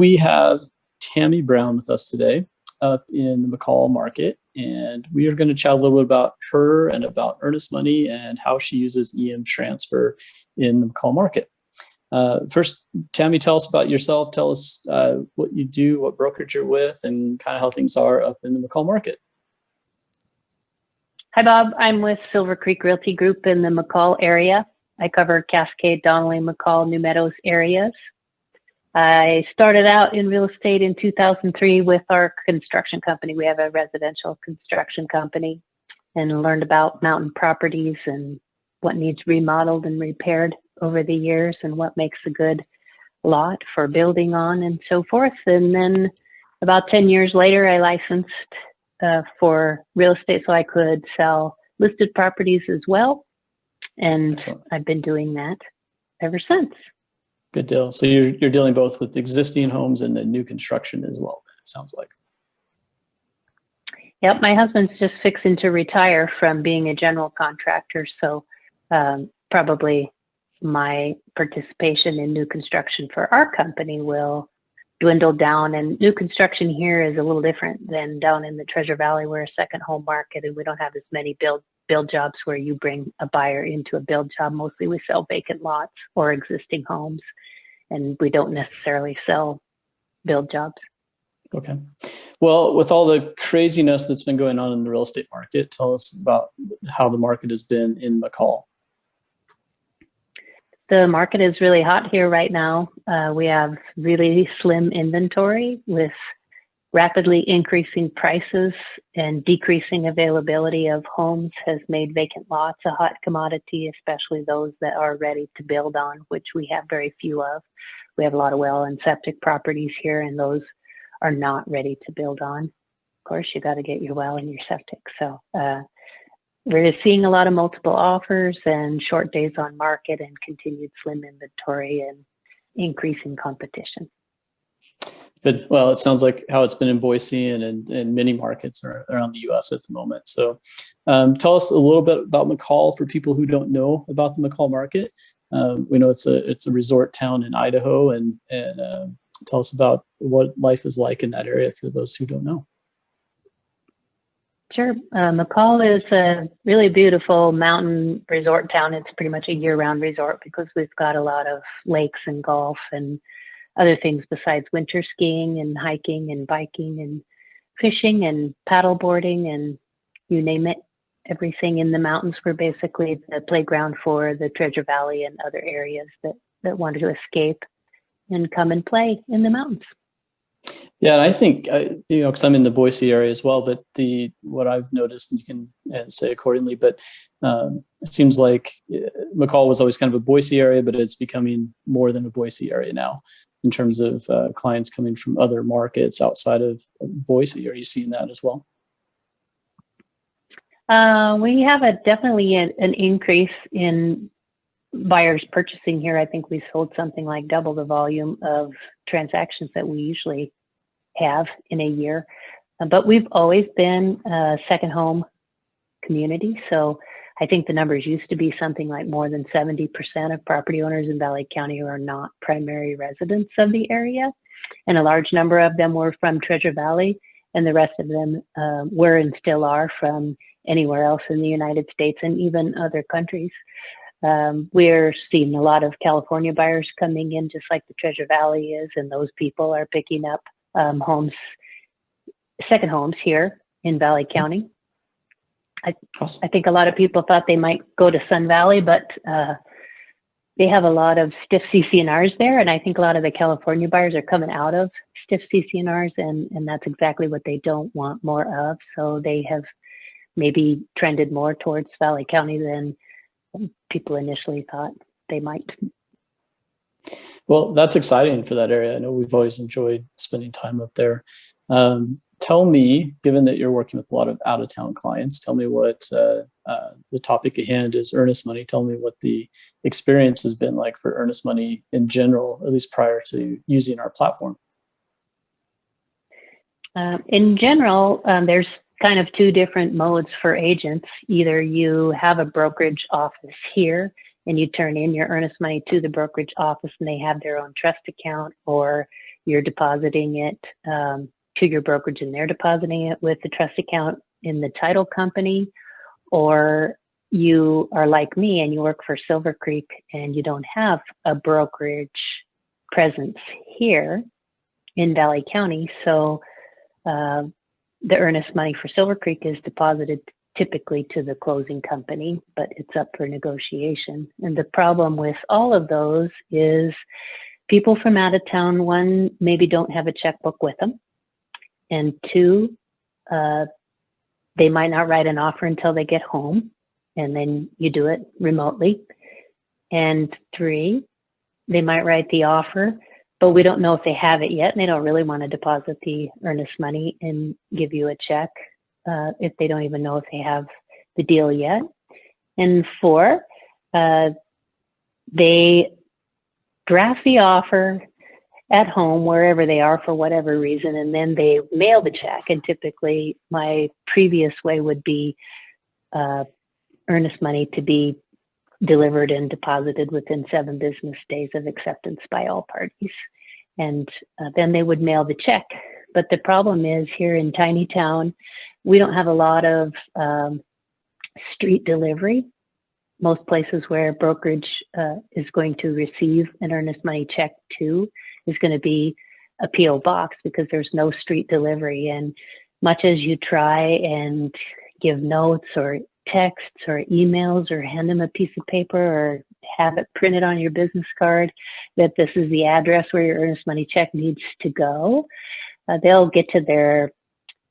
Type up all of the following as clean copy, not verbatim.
We have Tami Brown with us today up in the McCall market, and we are going to chat a little bit about her and about earnest money and how she uses EMTransfer in the McCall market. First, Tami, tell us about yourself. Tell us what you do, what brokerage you're with, and kind of how things are up in the McCall market. Hi, Bob. I'm with Silver Creek Realty Group in the McCall area. I cover Cascade, Donnelly, McCall, New Meadows areas. I started out in real estate in 2003 with our construction company. We have a residential construction company, and learned about mountain properties and what needs remodeled and repaired over the years and what makes a good lot for building on and so forth. And then about 10 years later, I licensed for real estate so I could sell listed properties as well. And excellent. I've been doing that ever since. Good deal. So you're dealing both with existing homes and then new construction as well, it sounds like. Yep, my husband's just fixing to retire from being a general contractor, so probably my participation in new construction for our company will dwindle down. And new construction here is a little different than down in the Treasure Valley. We're a second home market, and we don't have as many build jobs where you bring a buyer into a build job. Mostly we sell vacant lots or existing homes, and we don't necessarily sell build jobs. Okay. Well, with all the craziness that's been going on in the real estate market, tell us about how the market has been in McCall. The market is really hot here right now. We have really slim inventory with rapidly increasing prices, and decreasing availability of homes has made vacant lots a hot commodity, especially those that are ready to build on, which we have very few of. We have a lot of well and septic properties here, and those are not ready to build on. Of course, you got to get your well and your septic. So we're seeing a lot of multiple offers and short days on market and continued slim inventory and increasing competition. Good. Well, it sounds like how it's been in Boise and many markets around the U.S. at the moment. So tell us a little bit about McCall for people who don't know about the McCall market. We know it's a resort town in Idaho, and tell us about what life is like in that area for those who don't know. Sure. McCall is a really beautiful mountain resort town. It's pretty much a year-round resort because we've got a lot of lakes and golf and other things besides winter skiing and hiking and biking and fishing and paddle boarding and you name it, everything in the mountains. We're basically the playground for the Treasure Valley and other areas that want to escape and come and play in the mountains. Yeah, and I think, because I'm in the Boise area as well, but what I've noticed, and you can say accordingly, but it seems like McCall was always kind of a Boise area, but it's becoming more than a Boise area now in terms of clients coming from other markets outside of Boise. Are you seeing that as well? We have definitely an increase in buyers purchasing here. I think we sold something like double the volume of transactions that we usually have in a year. But we've always been a second home community. So I think the numbers used to be something like more than 70% of property owners in Valley County are not primary residents of the area. And a large number of them were from Treasure Valley, and the rest of them were and still are from anywhere else in the United States and even other countries. We're seeing a lot of California buyers coming in, just like the Treasure Valley is, and those people are picking up second homes here in Valley County. Awesome. I think a lot of people thought they might go to Sun Valley, but they have a lot of stiff CC&Rs there, and I think a lot of the California buyers are coming out of stiff CC&Rs, and that's exactly what they don't want more of. So they have maybe trended more towards Valley County than people initially thought they might. Well, that's exciting for that area. I know we've always enjoyed spending time up there. Tell me, given that you're working with a lot of out-of-town clients, tell me what the topic at hand is, earnest money. Tell me what the experience has been like for earnest money in general, at least prior to using our platform. In general, there's kind of two different modes for agents. Either you have a brokerage office here and you turn in your earnest money to the brokerage office and they have their own trust account, or you're depositing it to your brokerage and they're depositing it with the trust account in the title company, or you are like me and you work for Silver Creek and you don't have a brokerage presence here in Valley County. So the earnest money for Silver Creek is deposited typically to the closing company, but it's up for negotiation. And the problem with all of those is people from out of town, one, maybe don't have a checkbook with them, and two, they might not write an offer until they get home, and then you do it remotely. And three, they might write the offer, but we don't know if they have it yet, and they don't really want to deposit the earnest money and give you a check if they don't even know if they have the deal yet. And four, they draft the offer at home, wherever they are for whatever reason, and then they mail the check. And typically my previous way would be earnest money to be delivered and deposited within 7 business days of acceptance by all parties. And then they would mail the check. But the problem is, here in tiny town, we don't have a lot of street delivery. Most places where brokerage is going to receive an earnest money check to is going to be a P.O. box, because there's no street delivery. And much as you try and give notes or texts or emails or hand them a piece of paper or have it printed on your business card that this is the address where your earnest money check needs to go, they'll get to their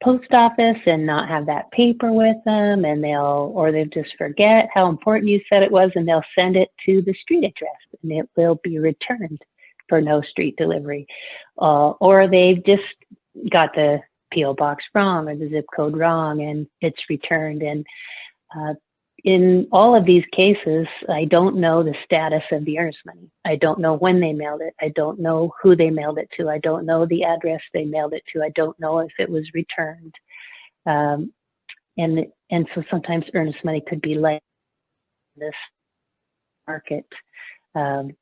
post office and not have that paper with them, and they'll just forget how important you said it was, and they'll send it to the street address and it will be returned for no street delivery. Or they've just got the P.O. box wrong or the zip code wrong and it's returned. And in all of these cases, I don't know the status of the earnest money. I don't know when they mailed it. I don't know who they mailed it to. I don't know the address they mailed it to. I don't know if it was returned. And so sometimes earnest money could be like this market.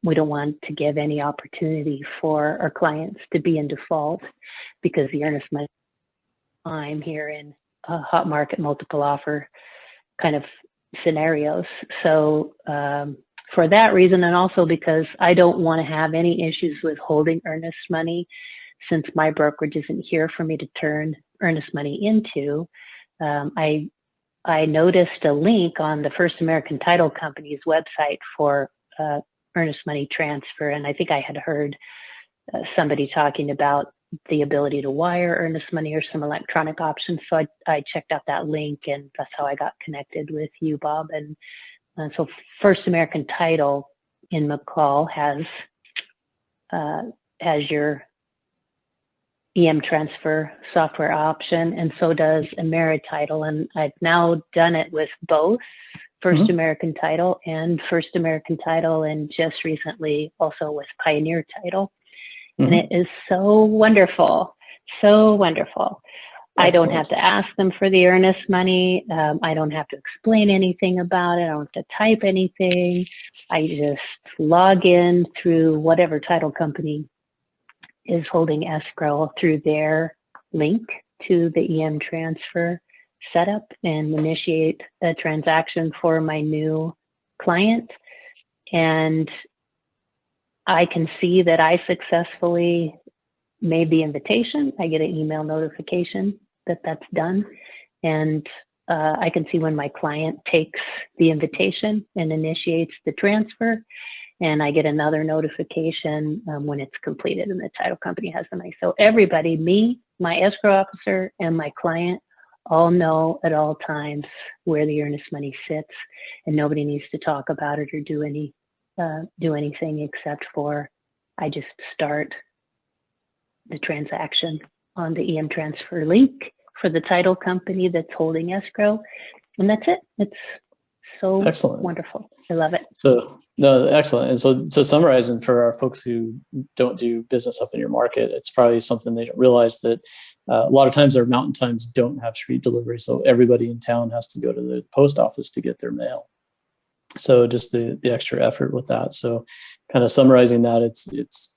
We don't want to give any opportunity for our clients to be in default, because the earnest money I'm here in a hot market multiple offer kind of scenarios. So for that reason, and also because I don't want to have any issues with holding earnest money, since my brokerage isn't here for me to turn earnest money into, I noticed a link on the First American Title Company's website for earnest money transfer. And I think I had heard somebody talking about the ability to wire earnest money or some electronic options. So I checked out that link, and that's how I got connected with you, Bob. And so First American Title in McCall has your EMTransfer software option, and so does AmeriTitle. And I've now done it with both First American Title and First American Title, and just recently also with Pioneer Title. And it is so wonderful, so wonderful. Excellent. I don't have to ask them for the earnest money. I don't have to explain anything about it. I don't have to type anything. I just log in through whatever title company is holding escrow through their link to the EMTransfer setup and initiate a transaction for my new client. And I can see that I successfully made the invitation. I get an email notification that that's done. And I can see when my client takes the invitation and initiates the transfer. And I get another notification when it's completed and the title company has the money. So everybody, me, my escrow officer, and my client all know at all times where the earnest money sits, and nobody needs to talk about it or do anything except for I just start the transaction on the EMTransfer link for the title company that's holding escrow, and that's it. It's so excellent. Wonderful. I love it. So no, excellent. And so summarizing for our folks who don't do business up in your market, it's probably something they don't realize that a lot of times our mountain times don't have street delivery. So everybody in town has to go to the post office to get their mail. So just the extra effort with that. So kind of summarizing that, it's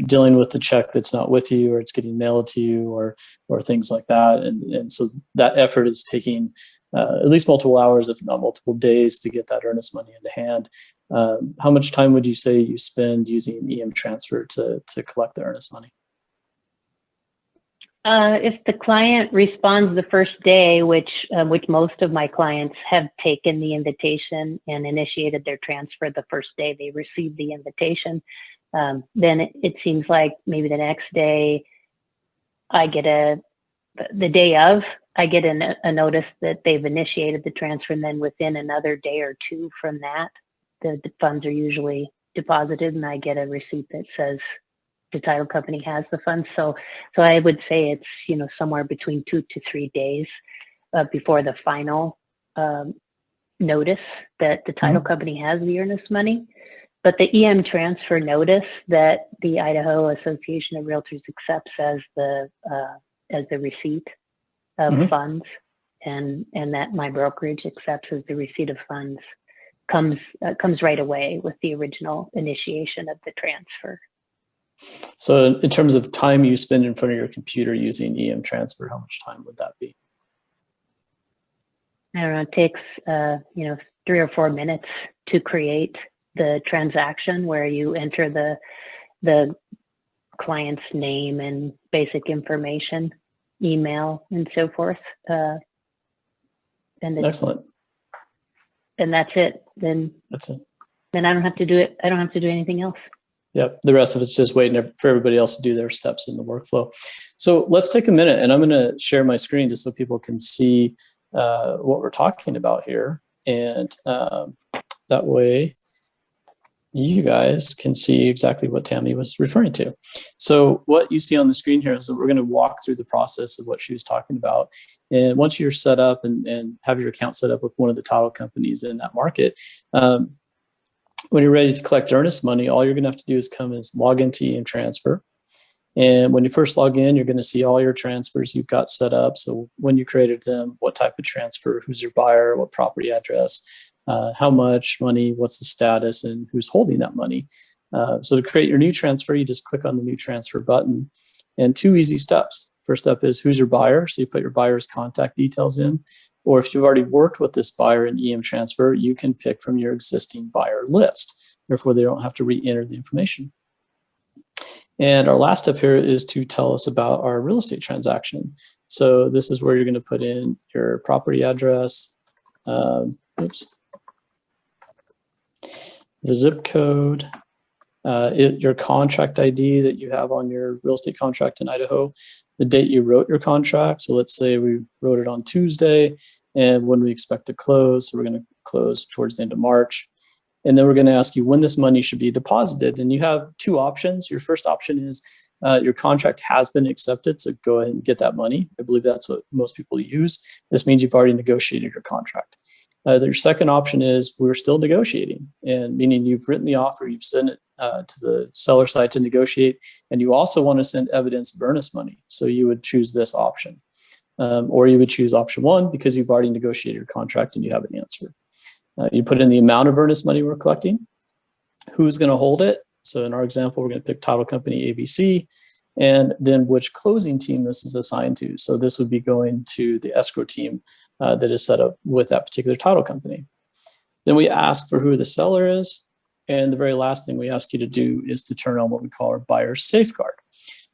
dealing with the check that's not with you, or it's getting mailed to you, or things like that. And so that effort is taking at least multiple hours, if not multiple days, to get that earnest money into hand. How much time would you say you spend using EMTransfer to collect the earnest money? If the client responds the first day, which most of my clients have taken the invitation and initiated their transfer the first day they received the invitation, then it seems like maybe the next day the day of, I get a notice that they've initiated the transfer, and then within another day or two from that, the funds are usually deposited, and I get a receipt that says the title company has the funds. So I would say it's, somewhere between 2 to 3 days before the final notice that the title company has the earnest money. But the EMTransfer notice that the Idaho Association of Realtors accepts as the receipt of funds, and that my brokerage accepts as the receipt of funds, comes right away with the original initiation of the transfer. So in terms of time you spend in front of your computer using EMTransfer, how much time would that be? I don't know, it takes 3 or 4 minutes to create the transaction, where you enter the client's name and basic information, email, and so forth. Excellent. And that's it. Then I don't have to do it. I don't have to do anything else. Yep. The rest of it's just waiting for everybody else to do their steps in the workflow. So let's take a minute, and I'm going to share my screen just so people can see what we're talking about here. And that way you guys can see exactly what Tami was referring to. So what you see on the screen here is that we're going to walk through the process of what she was talking about. And once you're set up and have your account set up with one of the title companies in that market, when you're ready to collect earnest money, all you're going to have to do is log into EMTransfer. And when you first log in, you're going to see all your transfers you've got set up. So when you created them, what type of transfer, who's your buyer, what property address, how much money, what's the status, and who's holding that money. So to create your new transfer, you just click on the new transfer button, and 2 easy steps. First step is who's your buyer. So you put your buyer's contact details in, or if you've already worked with this buyer in EMTransfer, you can pick from your existing buyer list. Therefore, they don't have to re-enter the information. And our last step here is to tell us about our real estate transaction. So this is where you're going to put in your property address, the zip code, your contract ID that you have on your real estate contract in Idaho, the date you wrote your contract. So let's say we wrote it on Tuesday, and when we expect to close. So we're going to close towards the end of March. And then we're going to ask you when this money should be deposited. And you have 2 options. Your first option is your contract has been accepted, so go ahead and get that money. I believe that's what most people use. This means you've already negotiated your contract. Your second option is we're still negotiating, and meaning you've written the offer, you've sent it to the seller side to negotiate, and you also want to send evidence of earnest money. So you would choose this option. Or you would choose option 1 because you've already negotiated your contract and you have an answer. You put in the amount of earnest money we're collecting, who's going to hold it. So in our example, we're going to pick title company ABC, and then which closing team this is assigned to. So this would be going to the escrow team that is set up with that particular title company. Then we ask for who the seller is. And the very last thing we ask you to do is to turn on what we call our buyer's safeguard.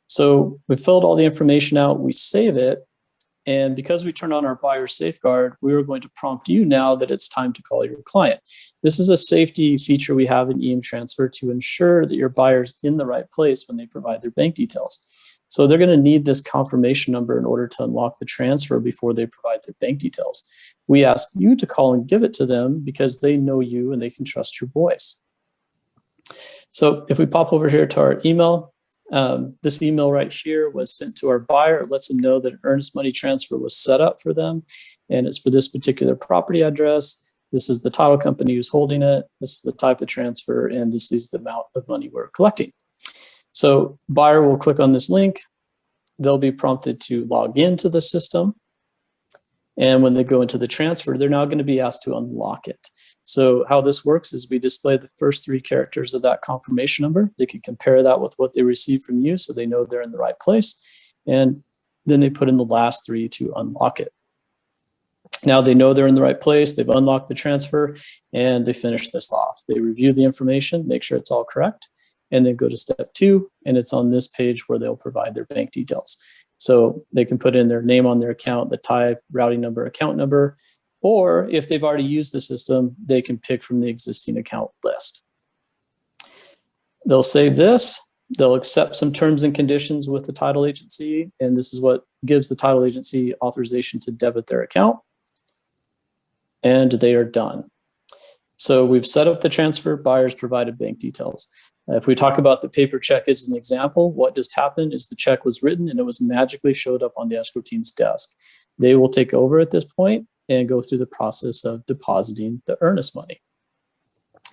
So we filled all the information out, we save it. And because we turned on our buyer safeguard, we are going to prompt you now that it's time to call your client. This is a safety feature we have in EMTransfer to ensure that your buyer's in the right place when they provide their bank details. So they're going to need this confirmation number in order to unlock the transfer before they provide their bank details. We ask you to call and give it to them because they know you and they can trust your voice. So if we pop over here to our email, this email right here was sent to our buyer. It lets them know that an earnest money transfer was set up for them, and it's for this particular property address. This is the title company who's holding it. This is the type of transfer, and this is the amount of money we're collecting. So buyer will click on this link. They'll be prompted to log into the system. And when they go into the transfer, they're now going to be asked to unlock it. So how this works is we display the first 3 characters of that confirmation number. They can compare that with what they received from you so they know they're in the right place. And then they put in the last 3 to unlock it. Now they know they're in the right place, they've unlocked the transfer, and they finish this off. They review the information, make sure it's all correct, and then go to step 2, and it's on this page where they'll provide their bank details. So they can put in their name on their account, the type, routing number, account number, or if they've already used the system, they can pick from the existing account list. They'll save this. They'll accept some terms and conditions with the title agency, and this is what gives the title agency authorization to debit their account, and they are done. So we've set up the transfer, buyers provided bank details. If we talk about the paper check as an example, what just happened is the check was written and it was magically showed up on the escrow team's desk. They will take over at this point and go through the process of depositing the earnest money.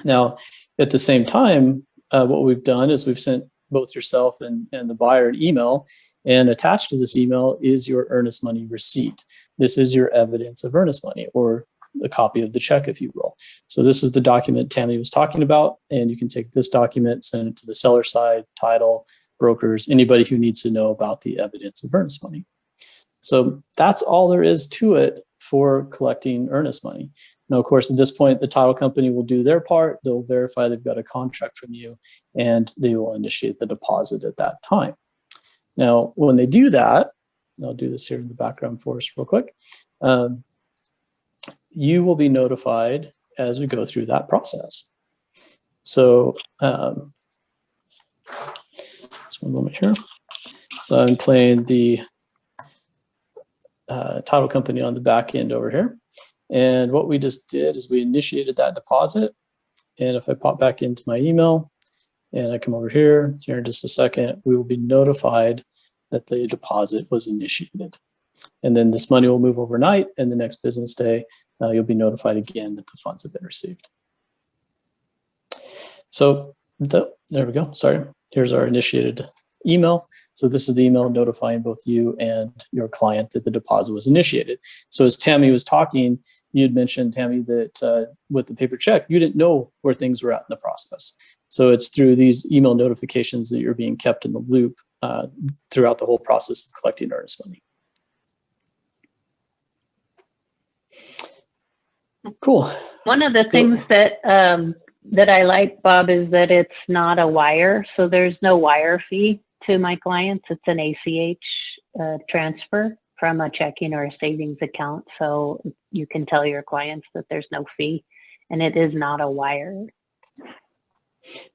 Now, at the same time, what we've done is we've sent both yourself and the buyer an email, and attached to this email is your earnest money receipt. This is your evidence of earnest money, or a copy of the check, if you will. So this is the document Tami was talking about, and you can take this document, send it to the seller side, title, brokers, anybody who needs to know about the evidence of earnest money. So that's all there is to it for collecting earnest money. Now, of course, at this point, the title company will do their part. They'll verify they've got a contract from you, and they will initiate the deposit at that time. Now, when they do that, I'll do this here in the background for us real quick. You will be notified as we go through that process. So just one moment here. So I'm playing the title company on the back end over here. And what we just did is we initiated that deposit. And if I pop back into my email and I come over here in just a second, we will be notified that the deposit was initiated. And then this money will move overnight, and the next business day, you'll be notified again that the funds have been received. So there we go. Sorry. Here's our initiated email. So this is the email notifying both you and your client that the deposit was initiated. So as Tami was talking, you had mentioned, Tami, that with the paper check, you didn't know where things were at in the process. So it's through these email notifications that you're being kept in the loop throughout the whole process of collecting earnest money. Cool. One of the things that that I like, Bob, is that it's not a wire, so there's no wire fee to my clients. It's an ACH transfer from a checking or a savings account, so you can tell your clients that there's no fee, and it is not a wire.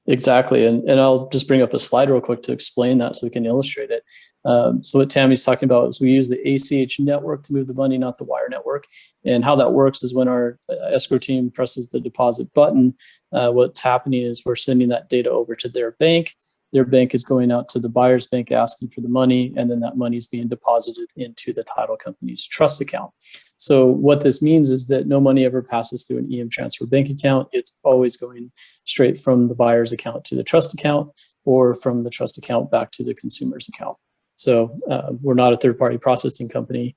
Exactly. And I'll just bring up a slide real quick to explain that so we can illustrate it. So what Tami's talking about is we use the ACH network to move the money, not the wire network. And how that works is when our escrow team presses the deposit button, what's happening is we're sending that data over to their bank. Their bank is going out to the buyer's bank asking for the money, and then that money is being deposited into the title company's trust account. So what this means is that no money ever passes through an EMTransfer bank account. It's always going straight from the buyer's account to the trust account, or from the trust account back to the consumer's account. So we're not a third-party processing company.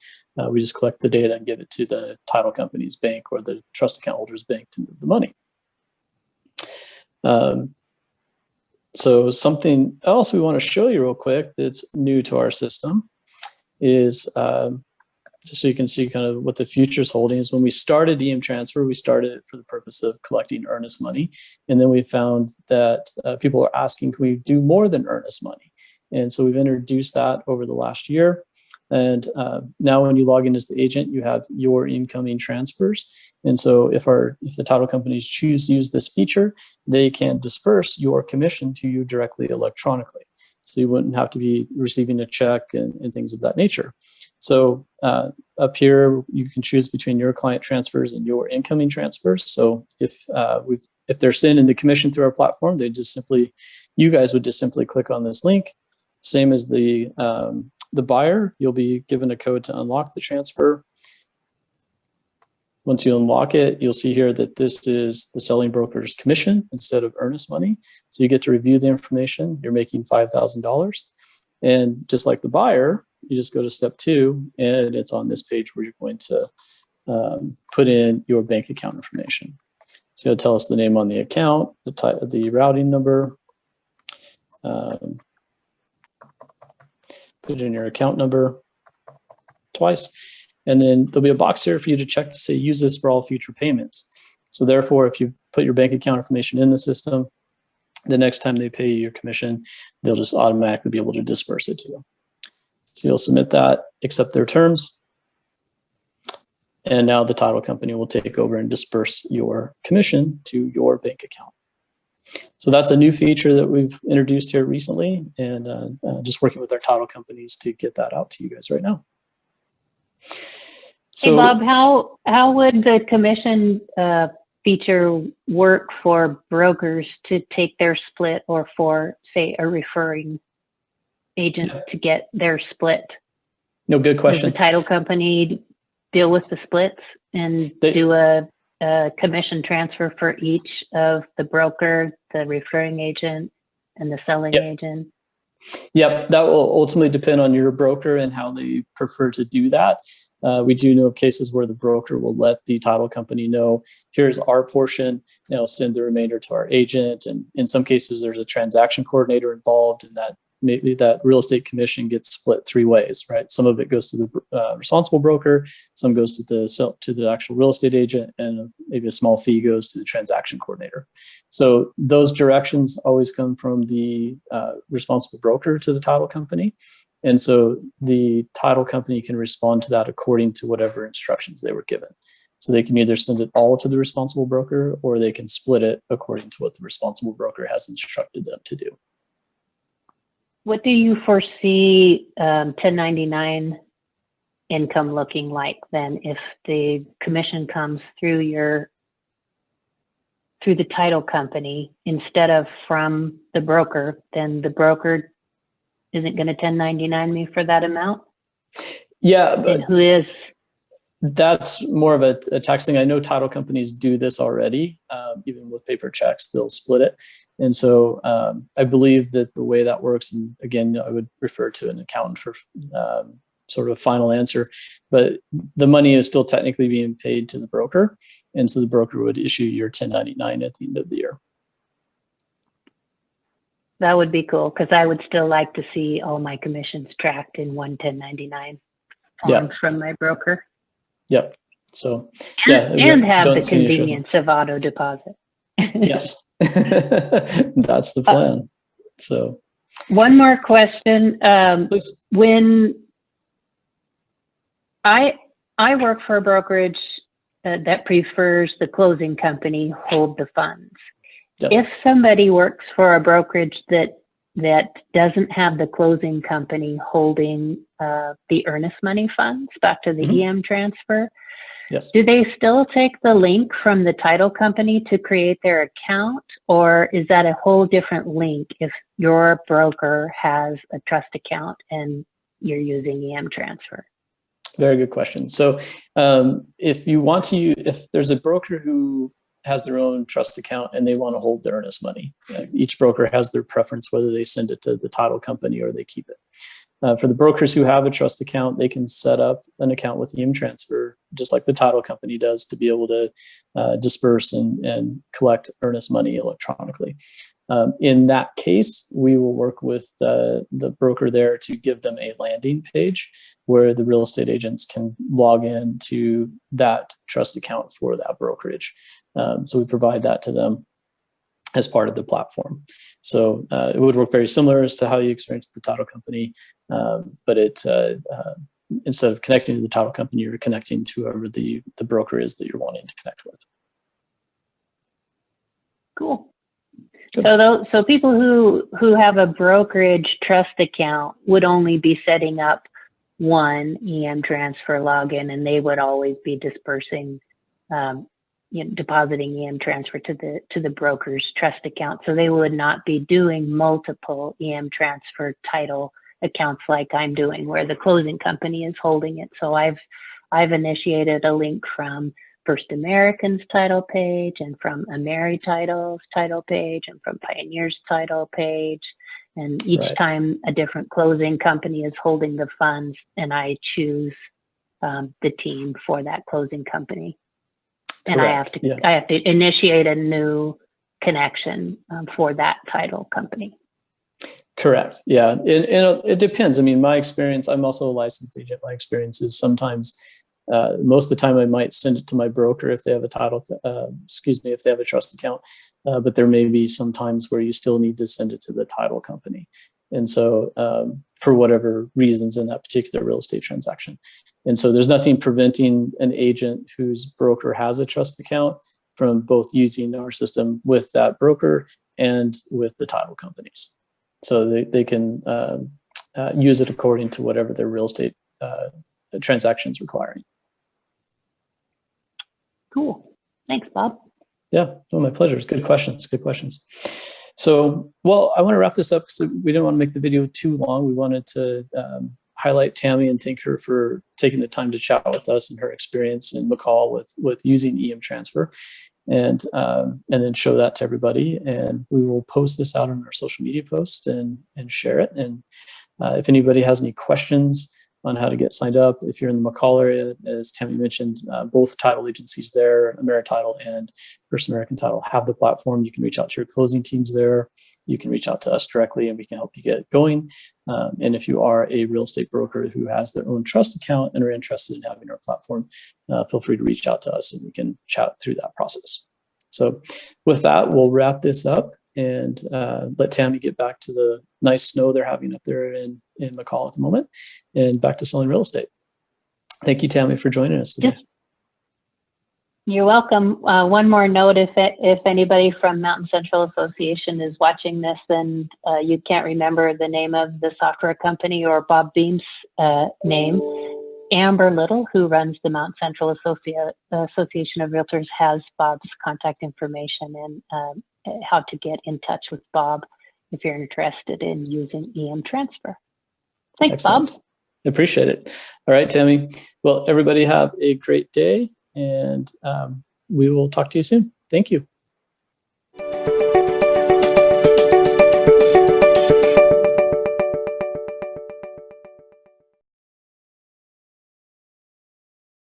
We just collect the data and give it to the title company's bank or the trust account holder's bank to move the money. So something else we want to show you real quick that's new to our system is just so you can see kind of what the future is holding is when we started EMTransfer, we started it for the purpose of collecting earnest money. And then we found that people are asking, can we do more than earnest money? And so we've introduced that over the last year. And now when you log in as the agent, you have your incoming transfers. And so if the title companies choose to use this feature, they can disperse your commission to you directly electronically. So you wouldn't have to be receiving a check and things of that nature. So up here, you can choose between your client transfers and your incoming transfers. So if they're sending the commission through our platform, you guys would just simply click on this link. Same as the buyer, you'll be given a code to unlock the transfer. Once you unlock it, you'll see here that this is the selling broker's commission instead of earnest money. So you get to review the information. You're making $5,000. And just like the buyer, you just go to step 2, and it's on this page where you're going to put in your bank account information. So it'll tell us the name on the account, the routing number, put in your account number twice, and then there'll be a box here for you to check to say use this for all future payments. So therefore, if you put your bank account information in the system, the next time they pay you your commission, they'll just automatically be able to disperse it to you. So you'll submit that, accept their terms, and now the title company will take over and disperse your commission to your bank account. So that's a new feature that we've introduced here recently, and just working with our title companies to get that out to you guys right now. So, hey Bob, how would the commission feature work for brokers to take their split, or for, say, a referring agent to get their split? No, good question. Does the title company deal with the splits and do a commission transfer for each of the broker, the referring agent, and the selling agent? Yep, that will ultimately depend on your broker and how they prefer to do that. We do know of cases where the broker will let the title company know, here's our portion, and they'll send the remainder to our agent. And in some cases, there's a transaction coordinator involved, and that maybe that real estate commission gets split 3 ways, right? Some of it goes to the responsible broker, some goes to the actual real estate agent, and maybe a small fee goes to the transaction coordinator. So those directions always come from the responsible broker to the title company. And so the title company can respond to that according to whatever instructions they were given. So they can either send it all to the responsible broker, or they can split it according to what the responsible broker has instructed them to do. What do you foresee 1099 income looking like then, if the commission comes through the title company instead of from the broker? Then the broker isn't going to 1099 me for that amount? Yeah, but and who is? That's more of a tax thing. I know title companies do this already. Even with paper checks, they'll split it. And so I believe that the way that works, and again, I would refer to an accountant for sort of final answer, but the money is still technically being paid to the broker. And so the broker would issue your 1099 at the end of the year. That would be cool, because I would still like to see all my commissions tracked in one 1099 form from my broker. Yep. So and have the convenience of auto deposit. Yes, that's the plan. So one more question. Please. When I work for a brokerage that prefers the closing company hold the funds. Yes. If somebody works for a brokerage that doesn't have the closing company holding the earnest money funds back to the EMTransfer, yes, do they still take the link from the title company to create their account, or is that a whole different link if your broker has a trust account and you're using EMTransfer? Very good question. So if there's a broker who has their own trust account and they want to hold the earnest money, each broker has their preference whether they send it to the title company or they keep it. For the brokers who have a trust account, they can set up an account with EMTransfer, just like the title company does, to be able to disperse and collect earnest money electronically. In that case, we will work with the broker there to give them a landing page where the real estate agents can log in to that trust account for that brokerage. So we provide that to them as part of the platform. So it would work very similar as to how you experience the title company, but instead of connecting to the title company, you're connecting to whoever the broker is that you're wanting to connect with. Cool. So people who have a brokerage trust account would only be setting up one EMTransfer login, and they would always be dispersing, depositing EMTransfer to the broker's trust account. So they would not be doing multiple EMTransfer title accounts like I'm doing, where the closing company is holding it. So I've initiated a link from First American's title page, and from AmeriTitle's title page, and from Pioneer's title page, And each time a different closing company is holding the funds, and I choose the team for that closing company. And I have to initiate a new connection for that title company. Correct. Yeah. It depends. I mean, my experience, I'm also a licensed agent. My experience is sometimes, most of the time I might send it to my broker if they have a title, if they have a trust account. But there may be some times where you still need to send it to the title company. And so for whatever reasons in that particular real estate transaction. And so there's nothing preventing an agent whose broker has a trust account from both using our system with that broker and with the title companies. So they can use it according to whatever their real estate transactions requiring. Cool. Thanks, Bob. Yeah, no, my pleasure. It's good questions. Good questions. So, well, I want to wrap this up because we didn't want to make the video too long. We wanted to highlight Tami and thank her for taking the time to chat with us and her experience in McCall with using EMTransfer, and then show that to everybody. And we will post this out on our social media post and share it. And if anybody has any questions on how to get signed up, if you're in the McCall area, as Tami mentioned, both title agencies there, AmeriTitle and First American Title, have the platform. You can reach out to your closing teams there. You can reach out to us directly and we can help you get going. And if you are a real estate broker who has their own trust account and are interested in having our platform, feel free to reach out to us and we can chat through that process. So with that, we'll wrap this up and let Tami get back to the nice snow they're having up there in McCall at the moment and back to selling real estate. Thank you, Tami, for joining us today. You're welcome. One more note, if anybody from Mountain Central Association is watching this, then you can't remember the name of the software company or Bob Beam's name. Amber Little, who runs the Mountain Central Association of Realtors, has Bob's contact information and how to get in touch with Bob if you're interested in using EMTransfer. Thanks, Excellent. Bob. I appreciate it. All right, Tami. Well, everybody have a great day, and we will talk to you soon. Thank you.